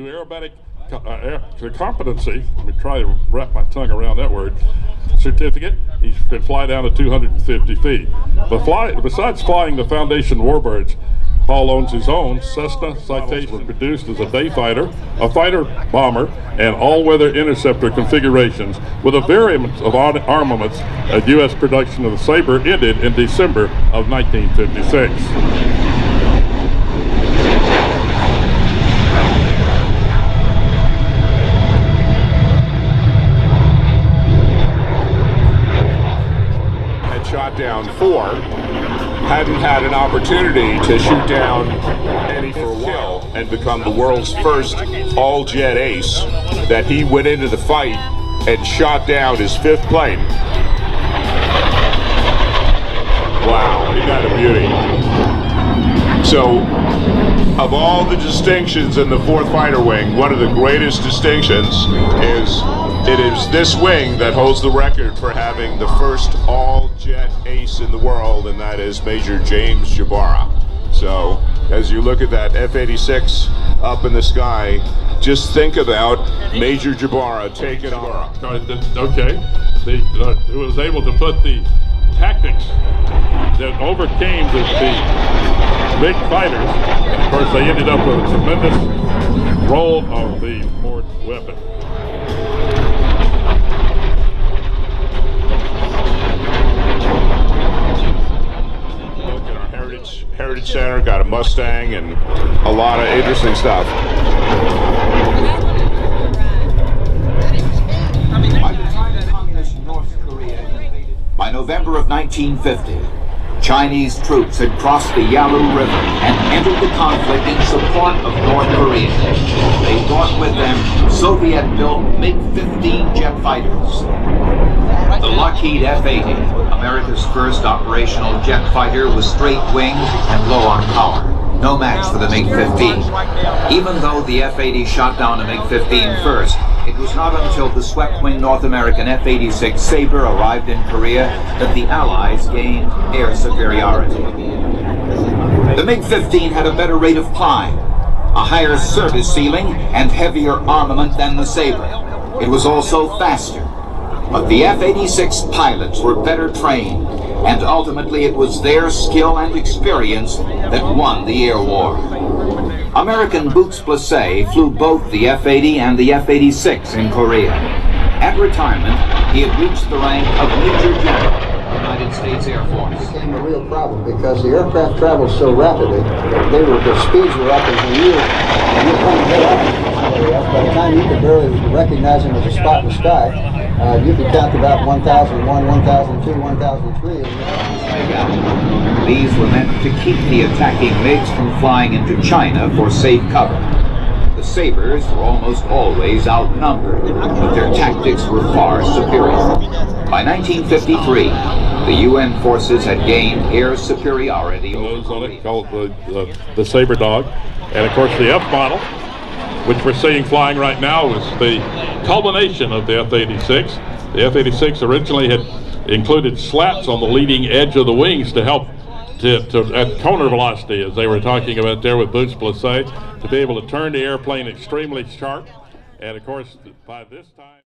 Aerobatic competency, let me try to wrap my tongue around that word, certificate. He can fly down to 250 feet. But besides flying the Foundation warbirds, Paul owns his own Cessna Citation. Were produced as a day fighter, a fighter bomber, and all-weather interceptor configurations with a variant of armaments. U.S. production of the Sabre ended in December of 1956. Shot down 4, hadn't had an opportunity to shoot down any for a while, and become the world's first all-jet ace, that he went into the fight and shot down his 5th plane. Wow, isn't that a beauty? So, of all the distinctions in the 4th Fighter Wing, one of the greatest distinctions is it is this wing that holds the record for having the first all-jet ace in the world, and that is Major James Jabara. So, as you look at that F-86 up in the sky, just think about Major Jabara take it on. Okay, he was able to put the tactics that overcame the big fighters. Of course, they ended up with a tremendous roll of the Ford weapon. Heritage Center, got a Mustang and a lot of interesting stuff. By November of 1950, Chinese troops had crossed the Yalu River and entered the conflict in support of North Korea. They brought with them Soviet-built MiG-15 jet fighters. The Lockheed F-80, America's first operational jet fighter, was straight-winged and low on power. No match for the MiG-15. Even though the F-80 shot down a MiG-15 first, it was not until the swept-wing North American F-86 Sabre arrived in Korea that the Allies gained air superiority. The MiG-15 had a better rate of climb, a higher service ceiling, and heavier armament than the Sabre. It was also faster. But the F-86 pilots were better trained, and ultimately it was their skill and experience that won the air war. American Boots Blase flew both the F-80 and the F-86 in Korea. At retirement, he had reached the rank of Major General of the United States Air Force. It became a real problem because the aircraft traveled so rapidly. Their speeds were up as you were trying to get up. By the time you could barely recognize them as a spot in the sky, you could count about 1001, 1002, 1003. These were meant to keep the attacking MiGs from flying into China for safe cover. The Sabres were almost always outnumbered, but their tactics were far superior. By 1953, the UN forces had gained air superiority over Korea. Called the Sabre Dog, and of course the F model, which we're seeing flying right now, is the culmination of the F-86. The F-86 originally had included slats on the leading edge of the wings to help at corner velocity, as they were talking about there with Boots Blase, to be able to turn the airplane extremely sharp. And of course, by this time